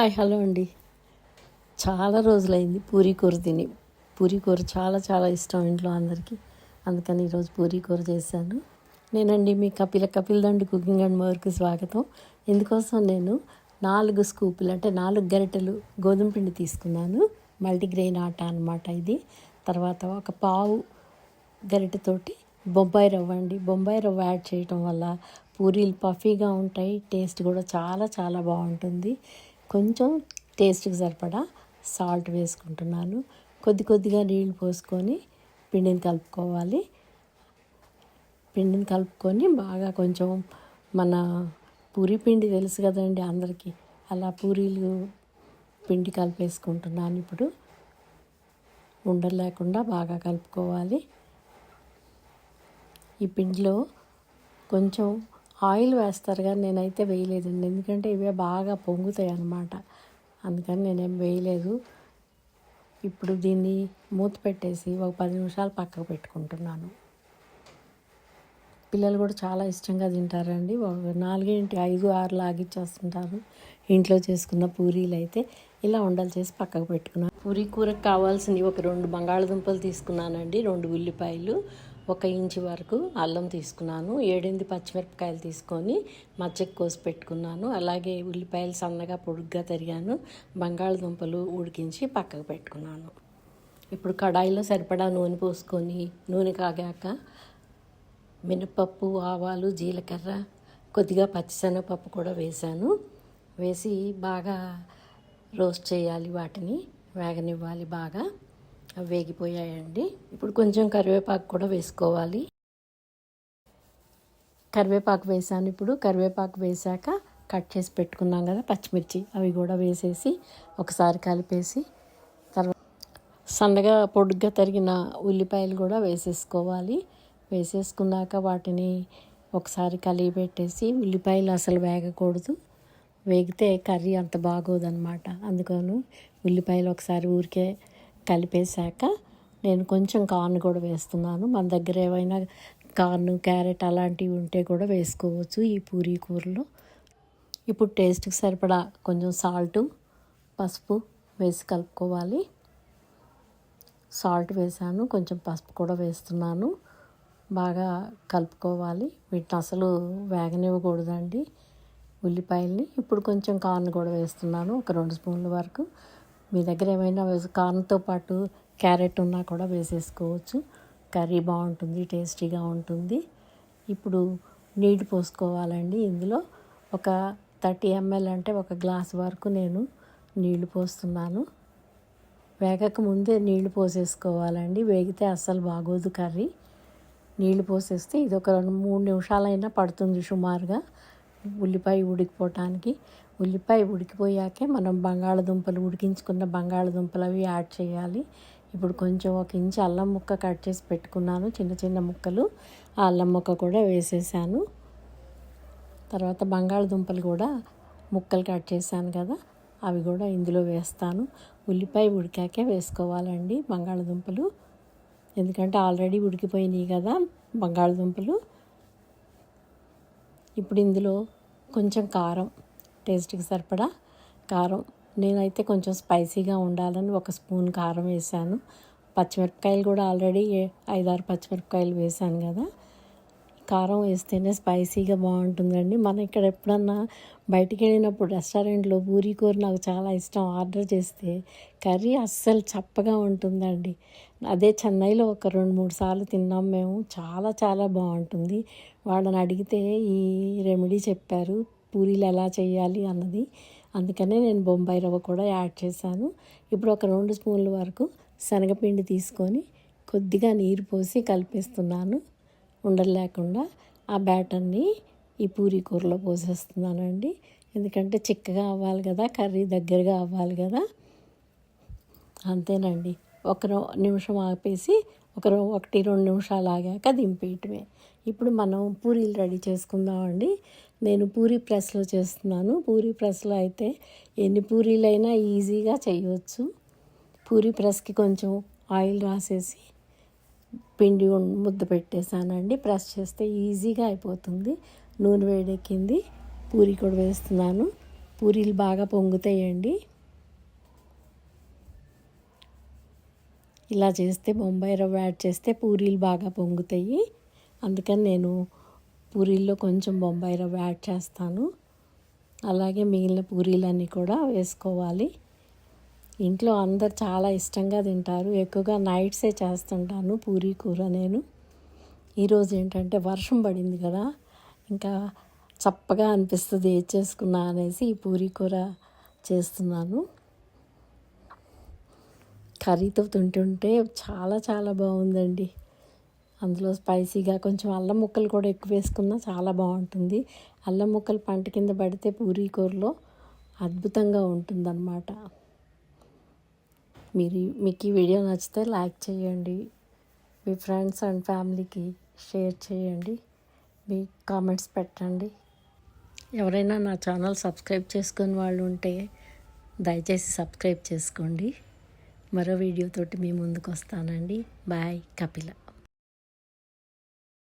Hi hello అండి. చాలా రోజులైంది పూరీ కూర తిని. పూరీ కూర చాలా చాలా ఇష్టం ఇంట్లో అందరికీ. అందుకని ఈరోజు పూరీ కూర చేశాను. నేనండి మీ కపిల్ దండి కుకింగ్ అండ్ మోర్కి స్వాగతం. ఇందుకోసం నేను 4 స్కూపులు అంటే 4 గరిటెలు గోధుమ పిండి తీసుకున్నాను. మల్టీగ్రెయిన్ ఆట అనమాట ఇది. తర్వాత ఒక పావు గరిటెతోటి బొంబాయి రవ్వ అండి. బొంబాయి రవ్వ యాడ్ చేయటం వల్ల పూరీలు పఫీగా ఉంటాయి. టేస్ట్ కూడా చాలా చాలా బాగుంటుంది. కొంచెం టేస్ట్కి సరిపడా సాల్ట్ వేసుకుంటున్నాను. కొద్దిగా నీళ్ళు పోసుకొని పిండిని కలుపుకోవాలి. పిండిని కలుపుకొని బాగా కొంచెం మన పూరీ పిండి తెలుసు కదండి అందరికీ, అలా పూరీలు పిండి కలిపేసుకుంటున్నాను. ఇప్పుడు ఉండలు లేకుండా బాగా కలుపుకోవాలి. ఈ పిండిలో కొంచెం ఆయిల్ వేస్తారు కానీ నేనైతే వేయలేదండి, ఎందుకంటే ఇవే బాగా పొంగుతాయి అన్నమాట. అందుకని నేనేం వేయలేదు. ఇప్పుడు దీన్ని మూత పెట్టేసి ఒక 10 నిమిషాలు పక్కకు పెట్టుకుంటున్నాను. పిల్లలు కూడా చాలా ఇష్టంగా తింటారండి. 4, 5, 6 లాగిచ్చేస్తుంటారు. ఇంట్లో చేసుకున్న పూరీలు అయితే ఇలా ఉండలు చేసి పక్కకు పెట్టుకున్నాను. పూరీ కూరకు కావాల్సినవి ఒక 2 బంగాళదుంపలు తీసుకున్నానండి, 2 ఉల్లిపాయలు, 1 ఇంచు వరకు అల్లం తీసుకున్నాను, 7 పచ్చిమిరపకాయలు తీసుకొని మజ్జిగ కోసి పెట్టుకున్నాను. అలాగే ఉల్లిపాయలు సన్నగా పొడుగ్గా తరిగాను. బంగాళదుంపలు ఉడికించి పక్కకు పెట్టుకున్నాను. ఇప్పుడు కడాయిలో సరిపడా నూనె పోసుకొని నూనె కాగాక మినపప్పు, ఆవాలు, జీలకర్ర, కొద్దిగా పచ్చిశనగపప్పు కూడా వేసి బాగా రోస్ట్ చేయాలి. వాటిని వేగనివ్వాలి. బాగా వేగిపోయాయండి. ఇప్పుడు కొంచెం కరివేపాకు కూడా వేసుకోవాలి. కరివేపాకు వేసాను. ఇప్పుడు కరివేపాకు వేసాక కట్ చేసి పెట్టుకున్నాం కదా పచ్చిమిర్చి, అవి కూడా వేసేసి ఒకసారి కలిపేసి తర్వాత సన్నగా పొడుగ్గా తరిగిన ఉల్లిపాయలు కూడా వేసేసుకోవాలి. వేసేసుకున్నాక వాటిని ఒకసారి కలిపి పెట్టేసి, ఉల్లిపాయలు అసలు వేగకూడదు, వేగితే కర్రీ అంత బాగోదన్నమాట. అందుకని ఉల్లిపాయలు ఒకసారి ఊరికే కలిపేశాక నేను కొంచెం కార్న్ కూడా వేస్తున్నాను. మన దగ్గర ఏమైనా కార్న్, క్యారెట్ అలాంటివి ఉంటే కూడా వేసుకోవచ్చు ఈ పూరీ కూరలో. ఇప్పుడు టేస్ట్కి సరిపడా కొంచెం సాల్టు, పసుపు వేసి కలుపుకోవాలి. సాల్ట్ వేసాను, కొంచెం పసుపు కూడా వేస్తున్నాను. బాగా కలుపుకోవాలి. వీటిని అసలు వేగనివ్వకూడదండి ఉల్లిపాయల్ని. ఇప్పుడు కొంచెం కార్న్ కూడా వేస్తున్నాను, ఒక 2 స్పూన్ల వరకు. మీ దగ్గర ఏమైనా కార్న్తో పాటు క్యారెట్ ఉన్నా కూడా వేసేసుకోవచ్చు. కర్రీ బాగుంటుంది, టేస్టీగా ఉంటుంది. ఇప్పుడు నీళ్ళు పోసుకోవాలండి. ఇందులో ఒక 30 ml అంటే 1 గ్లాస్ వరకు నేను నీళ్లు పోస్తున్నాను. వేగక ముందే నీళ్లు పోసేసుకోవాలండి, వేగితే అస్సలు బాగోదు కర్రీ. నీళ్లు పోసేస్తే ఇది ఒక 2-3 నిమిషాలైనా పడుతుంది సుమారుగా ఉల్లిపాయ ఉడికిపోవటానికి. ఉల్లిపాయ ఉడికిపోయాకే మనం ఉడికించుకున్న బంగాళదుంపలు అవి యాడ్ చేయాలి. ఇప్పుడు కొంచెం 1 ఇంచు అల్లం ముక్క కట్ చేసి పెట్టుకున్నాను, చిన్న చిన్న ముక్కలు. ఆ అల్లం ముక్క కూడా వేసేసాను. తర్వాత బంగాళదుంపలు కూడా ముక్కలు కట్ చేశాను కదా, అవి కూడా ఇందులో వేస్తాను. ఉల్లిపాయ ఉడికాకే వేసుకోవాలండి బంగాళదుంపలు, ఎందుకంటే ఆల్రెడీ ఉడికిపోయినాయి కదా బంగాళదుంపలు. ఇప్పుడు ఇందులో కొంచెం కారం, టేస్ట్కి సరిపడా కారం. నేనైతే కొంచెం స్పైసీగా ఉండాలని 1 స్పూన్ కారం వేసాను. పచ్చిమిరపకాయలు కూడా ఆల్రెడీ 5-6 పచ్చిమిరపకాయలు వేసాను కదా. కారం వేస్తేనే స్పైసీగా బాగుంటుందండి. మనం ఇక్కడ ఎప్పుడన్నా బయటికి వెళ్ళినప్పుడు రెస్టారెంట్లో పూరీ కూర నాకు చాలా ఇష్టం, ఆర్డర్ చేస్తే కర్రీ అస్సలు చప్పగా ఉంటుందండి. అదే చెన్నైలో ఒక 2-3 సార్లు తిన్నాం మేము, చాలా చాలా బాగుంటుంది. వాళ్ళని అడిగితే ఈ రెమెడీ చెప్పారు, పూరీలు ఎలా చేయాలి అన్నది. అందుకనే నేను బొంబాయి రవ్వ కూడా యాడ్ చేశాను. ఇప్పుడు ఒక 2 స్పూన్ల వరకు శనగపిండి తీసుకొని కొద్దిగా నీరు పోసి కలిపేస్తున్నాను ఉండలు లేకుండా. ఆ బ్యాటర్ని ఈ పూరీ కూరలో పోసేస్తున్నానండి, ఎందుకంటే చిక్కగా అవ్వాలి కదా, కర్రీ దగ్గరగా అవ్వాలి కదా. అంతేనండి. 1 నిమిషం ఆపేసి 1-2 నిమిషాలు ఆగాక దింపేయటమే. ఇప్పుడు మనం పూరీలు రెడీ చేసుకుందామండి. నేను పూరీ ప్రెస్లో చేస్తున్నాను. పూరీ ప్రెస్లో అయితే ఎన్ని పూరీలైనా ఈజీగా చేయవచ్చు. పూరీ ప్రెస్కి కొంచెం ఆయిల్ రాసేసి పిండి ముద్ద పెట్టేశానండి. ప్రెస్ చేస్తే ఈజీగా అయిపోతుంది. నూనె వేడెక్కింది, పూరీ కూడా వేస్తున్నాను. పూరీలు బాగా పొంగుతాయండి. ఇలా చేస్తే బొంబాయి రవ్వ యాడ్ చేస్తే పూరీలు బాగా పొంగుతాయి. అందుకని నేను పూరీల్లో కొంచెం బొంబాయి రవ్వ యాడ్ చేస్తాను. అలాగే మిగిలిన పూరీలన్నీ కూడా వేసుకోవాలి. ఇంట్లో అందరు చాలా ఇష్టంగా తింటారు. ఎక్కువగా నైట్సే చేస్తుంటాను పూరీ కూర నేను. ఈరోజు ఏంటంటే వర్షం పడింది కదా, ఇంకా చప్పగా అనిపిస్తుంది ఏది చేసుకున్నా అనేసి ఈ పూరీ కూర చేస్తున్నాను. కర్రీతో తింటుంటే చాలా చాలా బాగుందండి. అందులో స్పైసీగా కొంచెం అల్లం ముక్కలు కూడా ఎక్కువ వేసుకున్నా చాలా బాగుంటుంది. అల్లం ముక్కలు పంట కింద పడితే పూరీ కూరలో అద్భుతంగా ఉంటుందన్నమాట. మీకు ఈ వీడియో నచ్చితే లైక్ చేయండి, మీ ఫ్రెండ్స్ అండ్ ఫ్యామిలీకి షేర్ చేయండి, మీ కామెంట్స్ పెట్టండి. ఎవరైనా నా ఛానల్ సబ్స్క్రైబ్ చేసుకుని వాళ్ళు ఉంటే దయచేసి సబ్స్క్రైబ్ చేసుకోండి. మరో వీడియోతోటి మీ ముందుకు వస్తానండి. బాయ్. కపిల.